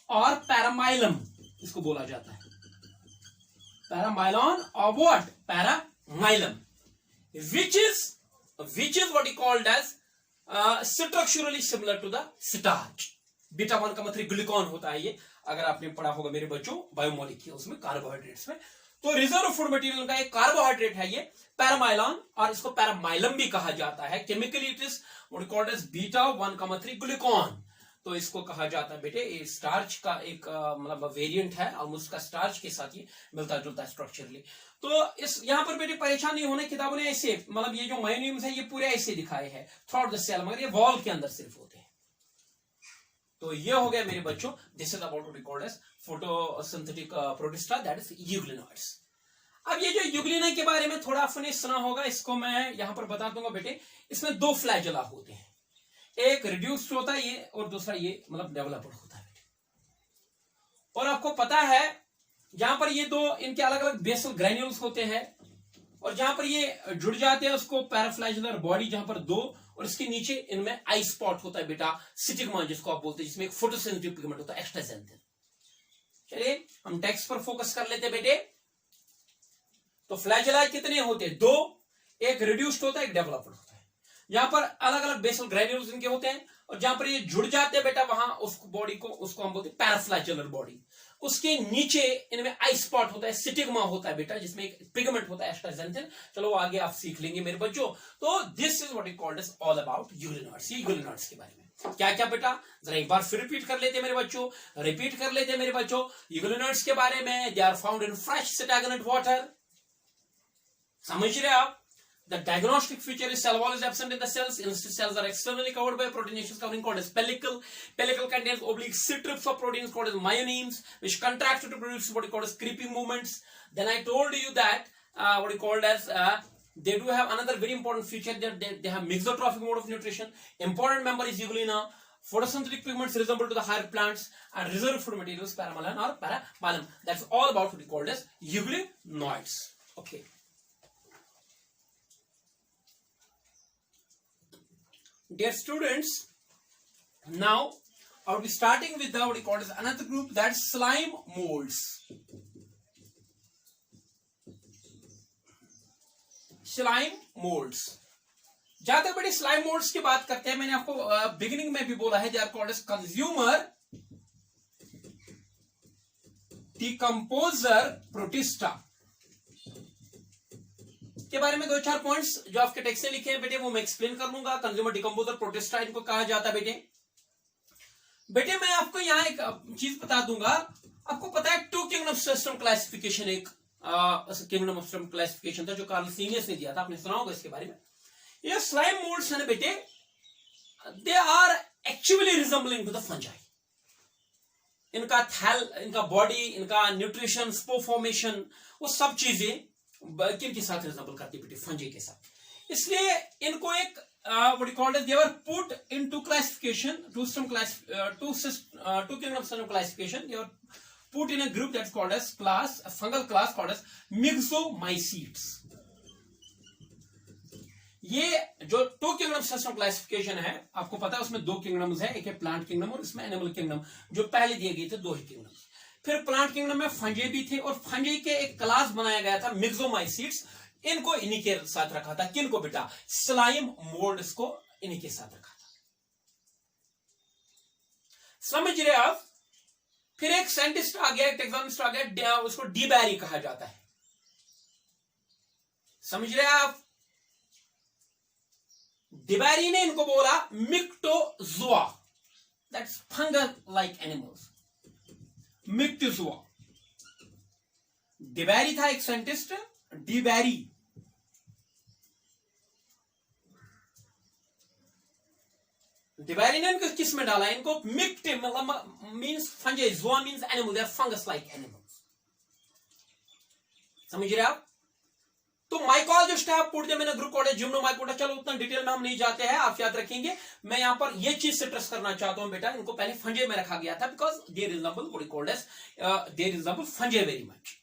और पैरामाइलम, इसको बोला जाता है पैरामाइलॉन और what paramylum, which is what he called as structurally similar to the starch. Beta 1,3 glucan होता है ये, अगर आपने पढ़ा होगा मेरे बच्चों बायोमोलिक्यूल्स में, कार्बोहाइड्रेट्स में। तो रिजर्व फूड मटेरियल का एक कार्बोहाइड्रेट है ये पैरामाइलॉन, और इसको पैरामाइलम भी कहा जाता है। Chemically it is what called as beta 1,3 glucan. तो इसको कहा जाता है बेटे ये स्टार्च का एक मतलब वेरिएंट है, और उसका स्टार्च के साथ ये मिलता जुलता है स्ट्रक्चरली। तो इस यहां पर बेटे परेशान नहीं होने, किताबों ने ऐसे मतलब ये जो मायोनियम्स है ये पूरे ऐसे दिखाए हैं थ्रू द सेल, मगर ये वॉल के अंदर सिर्फ होते हैं। तो ये हो गया मेरे बच्चों, this is about what called as photosynthetic Protista, that is euglenoids. अब ये जो यूग्लिना के बारे में थोड़ा आपने सुना होगा, इसको मैं यहां पर बता दूंगा बेटे। इसमें दो फ्लैजेला होते हैं, एक रिड्यूस्ड होता है ये, और दूसरा ये मतलब डेवलप्ड होता है। और आपको पता है जहां पर ये दो इनके अलग अलग बेसल ग्रैन्यूल्स होते हैं, और जहां पर ये जुड़ जाते हैं उसको पैराफ्लैजेलर बॉडी, जहां पर दो, और इसके नीचे इनमें आई स्पॉट होता है बेटा, स्टिग्मा जिसको आप बोलते हैं, जिसमें एक फोटोसेंसिटिव पिगमेंट होता है एक्स्ट्राजेंथिन। चलिए हम टेक्स्ट पर फोकस कर लेते बेटे। तो फ्लैजेला कितने होते हैं? दो, एक रिड्यूस्ड होता है, एक डेवलप्ड होता है। यहां पर अलग अलग बेसल ग्रैन्यूल्स इनके होते हैं, और जहां पर ये जुड़ जाते हैं बेटा वहां उस बॉडी को, उसको हम बोलते हैं पैराफ्लैजेलर बॉडी। उसके नीचे इनमें आई स्पॉट होता है, स्टिग्मा होता है बेटा, जिसमें एक पिगमेंट होता है एक्स्ट्राजेंथिन। चलो आगे आप सीख लेंगे मेरे बच्चों। तो this is what is called as all about euglenoids. ये यूग्लिनॉइड्स के बारे में क्या क्या बेटा, जरा एक बार फिर रिपीट कर लेते हैं मेरे बच्चों, रिपीट कर लेते हैं मेरे बच्चों। यूग्लिनॉइड्स के बारे में, they are found in fresh stagnant water. समझ रहे आप? The diagnostic feature is cell wall is absent in the cells. Instead, cells are externally covered by proteinaceous covering called as pellicle. Pellicle contains oblique strips of proteins called as myonemes, which contract to produce what is called as creeping movements. Then I told you that what is called as they do have another very important feature, that they have mixotrophic mode of nutrition. Important member is euglena. Photosynthetic pigments resemble to the higher plants, and reserve food materials paramylon or paramylum. That's all about what is called as euglenoids. Okay. Dear students, now I'll be starting with the what we call as another group, that's slime molds. Slime molds. जहां तक बड़ी slime moulds की बात करते हैं, मैंने आपको beginning में भी बोला है, they are called as consumer decomposer Protista. के बारे में दो चार पॉइंट्स जो आपके टेक्स्ट से लिखे हैं बेटे वो मैं एक्सप्लेन कर लूंगा। कंज्यूमर डिकम्पोजर प्रोटिस्टा इनको कहा जाता है बेटे। बेटे मैं आपको यहाँ एक चीज बता दूंगा, आपको पता है टू किंगडम सिस्टम क्लासिफिकेशन, एक किंगडम सिस्टम क्लासिफिकेशन था जो कार्ल सीनियस ने दिया था, आपने सुना होगा इसके बारे में। ये स्लाइम मोल्ड्स है ना बेटे, they are actually resembling to the fungi. इनका थैल, इनका बॉडी, इनका न्यूट्रिशन, स्पोर फॉर्मेशन, वो सब चीजें किन के साथ रिजेंबल करती है बेटे? फंजी के साथ। इसलिए इनको एक what you call it, they were put into classification, two kingdom system classification. They were put in a group that's called as class, a fungal class called as myxomycetes. ये जो टू किंगडम सिस्टम क्लासिफिकेशन है, आपको पता है उसमें दो kingdoms है, एक है प्लांट किंगडम और इसमें एनिमल किंगडम, जो पहले दिए गए थे दो ही किंगडम। फिर प्लांट किंगडम में फंजे भी थे, और फंजे के एक क्लास बनाया गया था मिक्सोमाइसीट्स। इनको इन्हीं के साथ रखा था, किनको बेटा? स्लाइम मोल्ड्स को इन्हीं के साथ रखा था। समझ रहे आप? फिर एक साइंटिस्ट आ गया, एक टेक्सोनॉमिस्ट आ गया, उसको डी बैरी कहा जाता है। समझ रहे आप? डिबैरी ने इनको बोला मिक्टोजुआ, दैट्स फंगल लाइक एनिमल्स, मिक्टोजुआ। डिबैरी था एक साइंटिस्ट, डिबैरी। डिबैरी ने इनको किस में डाला? इनको मिक्ट means fungi, zoa means animal, they are fungus like animals. समझ रहे आप? तो माइकोलॉजिस्ट है, put them in a group called Gymnomycota. चलो उतना डिटेल में हम नहीं जाते हैं, आप याद रखेंगे। मैं यहां पर ये चीज स्ट्रेस करना चाहता हूं बेटा, इनको पहले फंजे में रखा गया था because they resemble what is called as they resemble fungi very much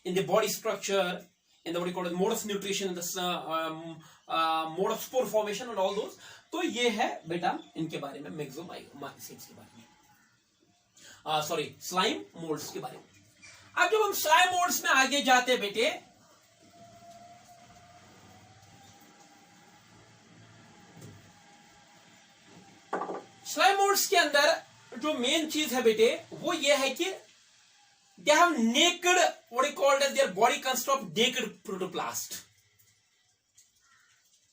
in the body structure, in the what you call mode of nutrition, the mode of spore formation and all those. तो ये है बेटा इनके बारे में, मिक्सोमाइसीट्स के बारे में, सॉरी स्लाइम मोल्ड्स के बारे में। अब जब हम स्लाइम मोल्ड्स में आगे जाते हैं बेटे, स्लाइम मोल्ड्स के अंदर जो मेन चीज है बेटे वो ये है कि they have naked, what is called as their body consists of naked protoplast,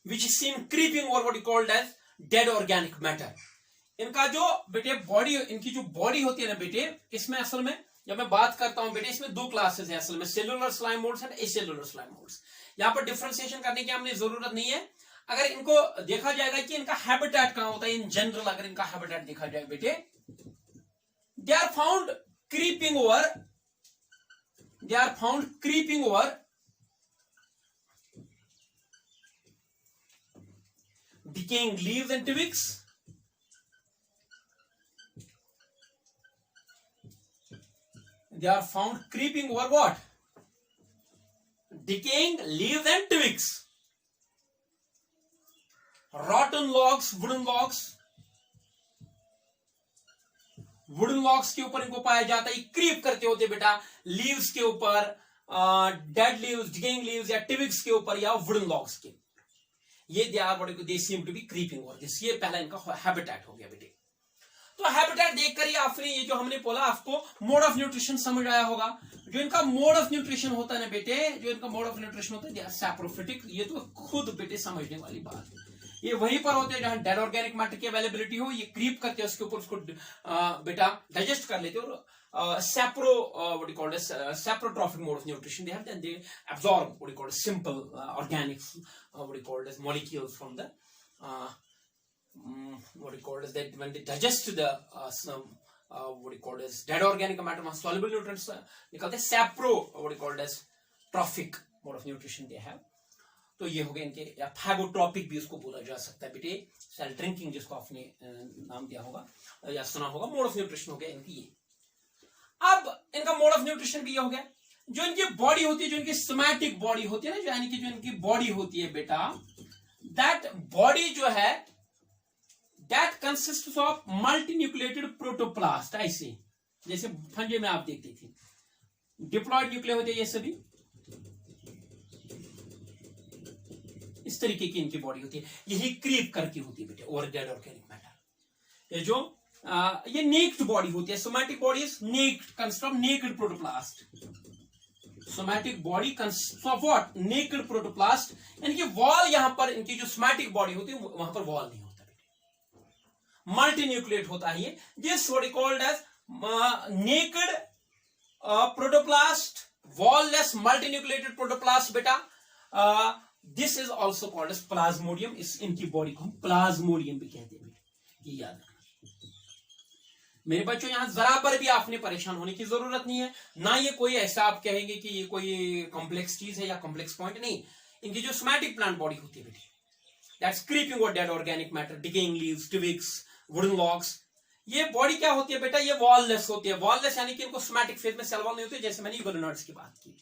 which is seen creeping over what is called as dead organic matter. इनका जो बेटे बॉडी, इनकी जो बॉडी होती है ना बेटे, इसमें असल में जब मैं बात करता हूं बेटे, इसमें दो क्लासेस हैं असल में, cellular slime moulds and acellular slime moulds. यहां पर डिफरेंशिएशन करने की हमने जरूरत नहीं है. अगर इनको देखा जाएगा कि इनका हैबिटेट कहां होता है इन जनरल, अगर इनका हैबिटेट देखा जाए बेटे, they are found creeping over, they are found creeping over decaying leaves and twigs, they are found creeping over what? Decaying leaves and twigs, rotten logs, wooden logs, wooden logs के ऊपर इनको पाया जाता है. Creep करते होते बेटा leaves के ऊपर, डेड लीव्स, डिकेइंग लीव्स या टिविक्स के ऊपर या वुडन लॉग्स के. ये they are what they seem to be creeping over this. ये पहला इनका हैबिटेट हो गया बेटे. तो हैबिटेट देखकर ही आपने ये जो हमने बोला, आपको मोड ऑफ न्यूट्रिशन समझ आया होगा. जो इनका मोड ऑफ न्यूट्रिशन होता है ना बेटे, जो इनका मोड ऑफ न्यूट्रिशन होता है सैप्रोफिटिक. ये तो खुद बेटे समझने वाली बात है. ये वहीं पर होते हैं जहां डेड ऑर्गेनिक मैटर की अवेलेबिलिटी हो. ये क्रीप करते हैं उसके ऊपर, उसको बेटा डाइजेस्ट कर लेते हैं और sapro what you called as saprotrophic mode of nutrition they have, then they absorb what you called simple organic what you called as molecules from the what you call as that when they digest the some what you call as dead organic matter soluble nutrients निकलते हैं. sapro what you call as trophic mode of nutrition they have. तो ये हो गए इनके, या फैगोट्रॉपिक भी उसको बोला जा सकता है बेटे. सेल ड्रिंकिंग जिसको आपने नाम दिया होगा या सुना होगा, मोड ऑफ न्यूट्रिशन हो गया इनकी ये. अब इनका मोड ऑफ न्यूट्रिशन भी ये हो गया. जो इनकी बॉडी होती है, जो इनकी सोमैटिक बॉडी होती है ना, जो यानी कि जो इनकी बॉडी होती है बेटा, दैट बॉडी जो है that consists of multinucleated protoplast. ऐसे जैसे फंजे में आप देखते थे डिप्लॉयड न्यूक्लियर होते हैं, ये सभी इस तरीके की इनकी बॉडी होती है. यही क्रीप करके होती है बेटे ओवर डेड ऑर्गेनिक मैटर. ये जो ये नेक्ड बॉडी होती है, somatic body is naked, consist of naked protoplast. Somatic body consist of what? Naked protoplast. यानी कि वॉल, यहां पर इनकी जो सोमैटिक बॉडी होती है वहां पर वॉल नहीं, मल्टीन्यूक्लिएट होता है ये. This what is called as naked protoplast, wall-less multinucleated protoplast बेटा. This is also called as plasmodium. इस इनकी बॉडी को हम प्लाज्मोडियम भी कहते हैं, ये याद रखना. मेरे बच्चों यहां जरा पर भी आपने परेशान होने की जरूरत नहीं है. ना ये कोई ऐसा आप कहेंगे कि ये कोई कॉम्प्लेक्स चीज है या कॉम्प्लेक्स पॉइंट नहीं. इनकी जो सोमैटिक प्लांट बॉडी होती है बेटे, that's creeping over dead organic matter, decaying leaves, twigs, wooden logs. ये बॉडी क्या होती है बेटा? ये वॉललेस होती है. वॉललेस यानी कि इनको सोमैटिक फेज में सेल वॉल नहीं होती, जैसे मैंने यूगोनॉइड्स की बात की.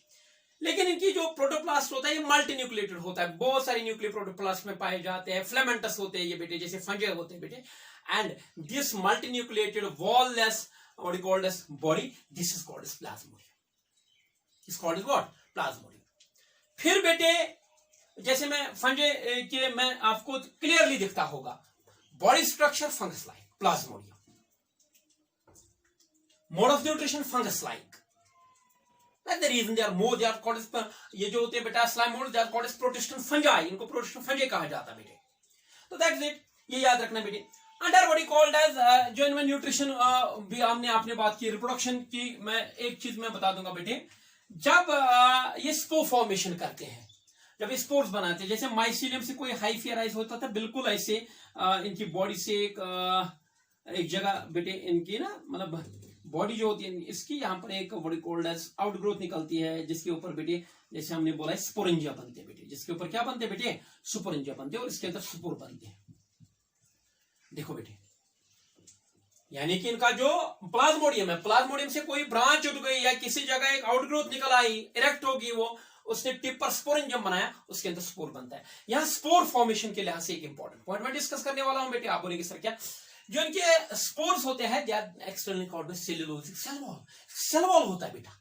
लेकिन इनकी जो प्रोटोप्लास्ट होता है ये मल्टीन्यूक्लिएटेड होता है. बहुत सारे न्यूक्लियर प्रोटोप्लास्ट में पाए जाते हैं. फिलामेंटस होते हैं ये बेटे, जैसे फंजे होते हैं बेटे. And this multinucleated wallless what is called as body, this is called as plasmodium. Is called as what? Plasmodium. फिर बेटे जैसे मैं फंजे के मैं आपको क्लियरली दिखता होगा, body structure fungus like, plasmodium. Mode of nutrition fungus like. That's the reason they are more, they are called as, ये जो होते हैं बेटा slime mould, they are called as protistan fungi. इनको प्रोटिस्टन फंजे कहा जाता है बेटे. तो दैट्स इट, ये याद रखना बेटे. अंडर बॉडी कॉल्ड एज, जो इनमें न्यूट्रिशन भी आपने बात की रिप्रोडक्शन की. मैं एक चीज मैं बता दूंगा बेटे, जब ये स्पोर फॉर्मेशन करते हैं, जब स्पोर्स बनाते हैं, जैसे माइसीलियम से कोई हाइफियराइज होता था, बिल्कुल ऐसे इनकी बॉडी से एक जगह बेटे इनकी ना, मतलब बॉडी जो होती है इसकी, यहाँ पर एक बॉडी कोल्ड एज आउटग्रोथ निकलती है, जिसके ऊपर बेटे जैसे हमने बोला स्पोरेंजिया बनते हैं बेटे. जिसके ऊपर क्या बनते हैं बेटे? सुपोरेंजिया बनते हैं, और इसके अंदर सुपोर बनते हैं. देखो बेटे, यानी कि इनका जो प्लाज्मोडियम है, प्लाज्मोडियम से कोई ब्रांच उठ गई या किसी जगह एक आउटग्रोथ निकल आई, इरेक्ट होगी, वो उसने टिप पर स्पोरेंजियम बनाया, उसके अंदर स्पोर बनता है. यहां स्पोर फॉर्मेशन के लिहाज से एक इंपॉर्टेंट पॉइंट मैं डिस्कस करने वाला हूं बेटे. आप बोलेंगे सर क्या? जो इनके स्पोर्स होते हैं, they are externally called by cellulosic cell wall. Cell wall होता है बेटा,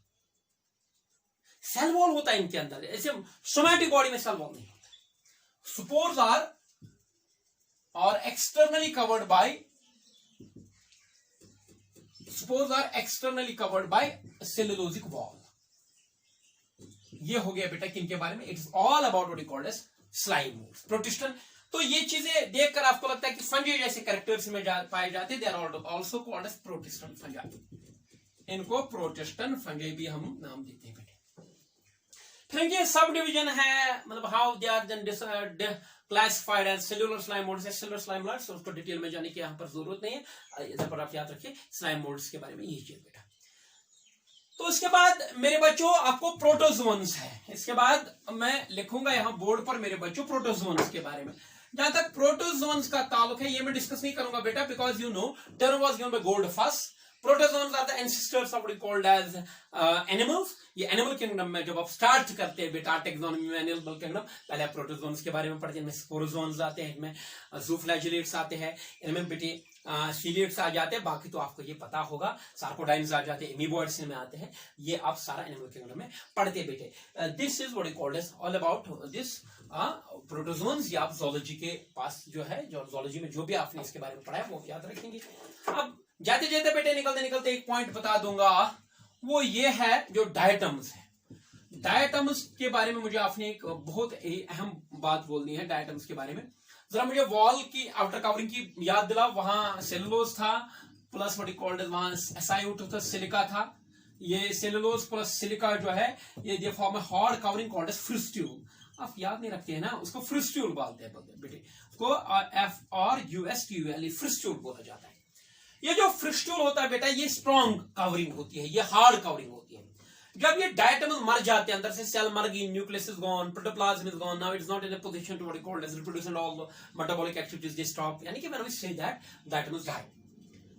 सेल वॉल होता है इनके अंदर. ऐसे सोमैटिक बॉडी में सेल वॉल नहीं होता. स्पोर्स आर और externally covered by spores are externally covered by cellulosic wall. ये हो गया बेटा किनके बारे में, it's all about what you called as slime moulds, protistan. तो ये चीजें देखकर आपको लगता है कि फंजी जैसे कैरेक्टर्स में पाए जाते, they are also called as protistan fungi. इनको प्रोटिस्टन फंजाई भी हम नाम देते हैं बेटे। फिर इनके सब डिवीजन है, मतलब how they are then classified as cellular slime moulds, cellular slime moulds. उसको डिटेल में जाने की यहां पर जरूरत नहीं है, इधर पर आप याद रखिए स्लाइम मोल्ड्स के बारे में यही चीज बेटा। तो इसके बाद मेरे बच्चों आपको प्रोटोजोन्स है, इसके बाद मैं लिखूंगा यहां बोर्ड पर मेरे बच्चों प्रोटोजोन्स के बारे में। जहां तक प्रोटोजोन्स का ताल्लुक है ये मैं डिस्कस नहीं करूंगा बेटा, because you know term was given by Goldfuss. Protozoans are the ancestors of what called as animals. ये एनिमल किंगडम में जब आप स्टार्ट करते हैं बेटा टेक्सोनॉमी में एनिमल किंगडम, पहले आप प्रोटोजोन्स के बारे में पढ़ते हैं, इनमें स्पोरोजोन्स आते हैं, इनमें ज़ूफ्लैजिलेट्स आते हैं, इनमें बेटे सीलिएट्स आ जाते हैं, बाकी तो आपको ये पता होगा, सार्कोडाइन्स आ जाते हैं, एमीबॉइड्स में आते हैं, ये आप सारा एनिमल किंगडम में पढ़ते हैं बेटे। This is what called as all about this protozoans. ये आप ज़ूलॉजी के पास जो है, जो ज़ूलॉजी में जो भी आपने इसके बारे में पढ़ा है वो याद रखेंगे। अब जाते जाते बेटे निकलते निकलते एक पॉइंट बता दूंगा, वो ये है जो डायटम्स है। डायटम्स के बारे में मुझे आपने एक बहुत अहम बात बोलनी है डायटम्स के बारे में। जरा मुझे वॉल की आउटर कवरिंग की याद दिलाओ, वहां सेलुलोज था प्लस व्हाट कॉल्ड वहां SiO2 सिलिका था। ये सेलुलोज प्लस सिलिका जो है ये फॉर्म है हार्ड कवरिंग कॉल्ड एज फ्रिस्ट्यूल। आप याद नहीं रखते हैं ना, उसको फ्रिस्ट्यूल बोलते हैं बेटे, उसको FRUSTUL फ्रिस्ट्यूल बोला जाता है। ये जो फ्रिस्ट्यूल होता है बेटा ये स्ट्रॉन्ग कवरिंग होती है, ये हार्ड कवरिंग होती है। जब ये डायटम्स मर जाते हैं, अंदर से सेल मर गई, nucleus is gone, protoplasm is gone, now it's not in a position to what is called as reproduce and all the metabolic activities they stop, यानी कि when we say that diatoms die.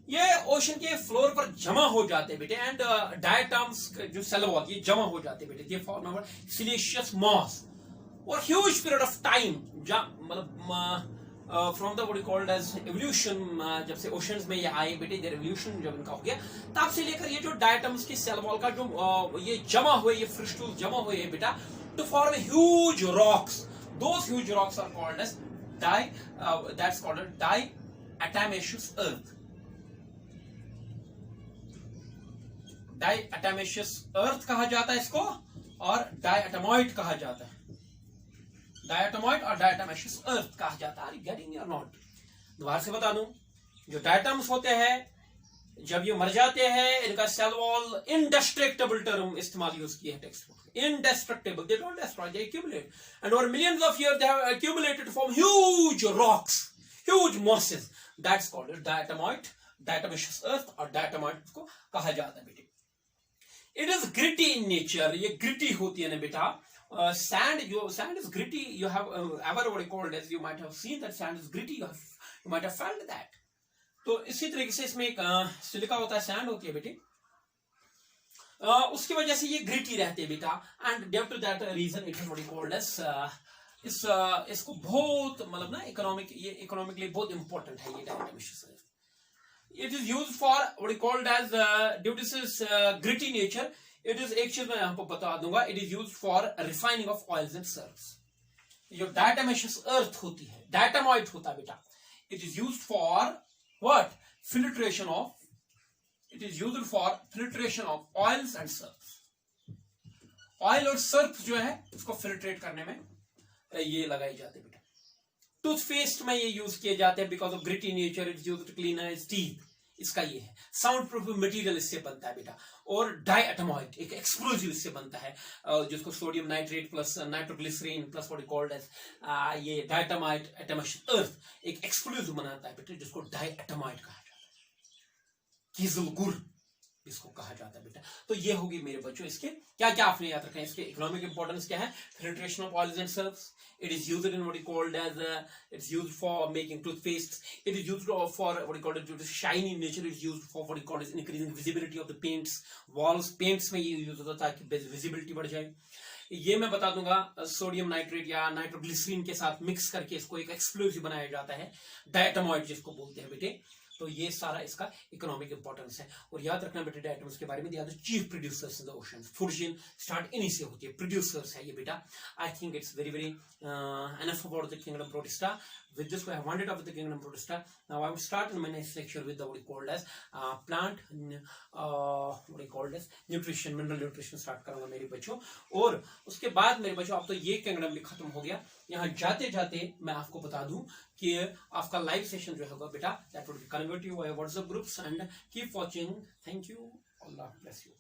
ये ocean के floor पर जमा हो जाते हैं बेटे, एंड डायटम्स जो सेल वॉल ये जमा हो जाते हैं बेटे, दे फॉर्म सिलिशियस मॉस। और ह्यूज पीरियड ऑफ टाइम मतलब from the what called as evolution, जब से ओशंस में ये आए बेटे, देयर एवोल्यूशन जब इनका हो गया तब से लेकर ये जो डायटम्स की सेल वॉल का जो ये जमा हुए, ये फ्रिस्टूल जमा हुए हैं बेटा, to form huge rocks. Those huge rocks are called as that's called diatomaceous earth. Diatomaceous earth कहा जाता है इसको, और डायटमॉइड कहा जाता है। डायटमॉइड और डायटमेशियस अर्थ कहा जाता है। गेटिंग और नॉट? दोबारा से बता दूं, जो डायटम्स होते हैं जब ये मर जाते हैं, इनका सेल वॉल इंडेस्ट्रक्टेबल टर्म इस्तेमाल यूज किया है text book, indestructible, they don't destroy, they accumulate, and over millions of years they have accumulated form huge rocks, huge masses, that's called diatomite, diatomaceous earth, और diatomite को कहा जाता है बेटे। It is gritty in nature, ये gritty होती है ना बेटा। Sand is gritty. You have ever what called as you might have seen that sand is gritty. You might have felt that. तो इसी तरीके से इसमें एक सिलिका होता है, सैंड होती है बेटे, उसकी वजह से ये ग्रिटी रहते हैं बेटा। And due to that reason it is what called as इसको बहुत मतलब ना इकोनॉमिकली बहुत इंपॉर्टेंट है ये diatomaceous. It is used for what called as due to this gritty nature, it is एक चीज मैं यहां पर बता दूंगा, it is used for refining of oils and serves. जो डायटमेशियस अर्थ होती है, डायटमॉइड होता है बेटा, it is used for what filtration of, it is used for filtration of oils and serves. Oil और सर्फ जो है उसको फिल्ट्रेट करने में ये लगाई जाती है बेटा। टूथपेस्ट में ये यूज किए जाते हैं because of gritty nature, it is used to clean his teeth, इसका ये है। साउंड प्रूफ मटेरियल इससे बनता है बेटा। और डायटमॉइड एक एक्सप्लोजिव इससे बनता है, जिसको sodium nitrate plus nitroglycerine plus what called as ये डायटमाइड एटमिशियस अर्थ एक एक्सप्लोजिव बनाता है बेटा, जिसको डायटमाइड कहा जाता है, कीजल गुर इसको कहा जाता है बेटा। तो ये होगी मेरे बच्चों इसके क्या क्या आपने याद रखा है। इसके इकोनॉमिक इंपॉर्टेंस क्या है, filtration of oils and serves, it is used in what is called as it's used for making toothpaste, it is used for what is called due to shiny nature, it is used for what is called as increasing visibility of the paints walls, paints में ये use होता है ताकि visibility बढ़ जाए। ये मैं बता दूंगा, सोडियम नाइट्रेट या नाइट्रोग्लिसरीन के साथ मिक्स करके इसको एक एक्सप्लोजिव बनाया जाता है, डायटमॉइड जिसको बोलते हैं बेटे। तो ये सारा इसका इकोनॉमिक इंपॉर्टेंस है। और याद रखना बेटा डायटम्स के बारे में, याद chief producers in the ocean, food chain start इन्हीं से होती है, प्रोड्यूसर्स है ये बेटा। I think it's very very enough about the kingdom protista. With this we have wounded up with the kingdom protista. Now I will start in my next lecture with the what is called as plant what is called as nutrition, mineral nutrition start करूंगा मेरे बच्चों। और उसके बाद मेरे बच्चों अब तो ये किंगडम भी खत्म हो गया। यहाँ जाते जाते मैं आपको बता दूं कि आपका लाइव सेशन जो होगा बेटा, that would be convert you via WhatsApp groups and keep watching. Thank you. Allah bless you.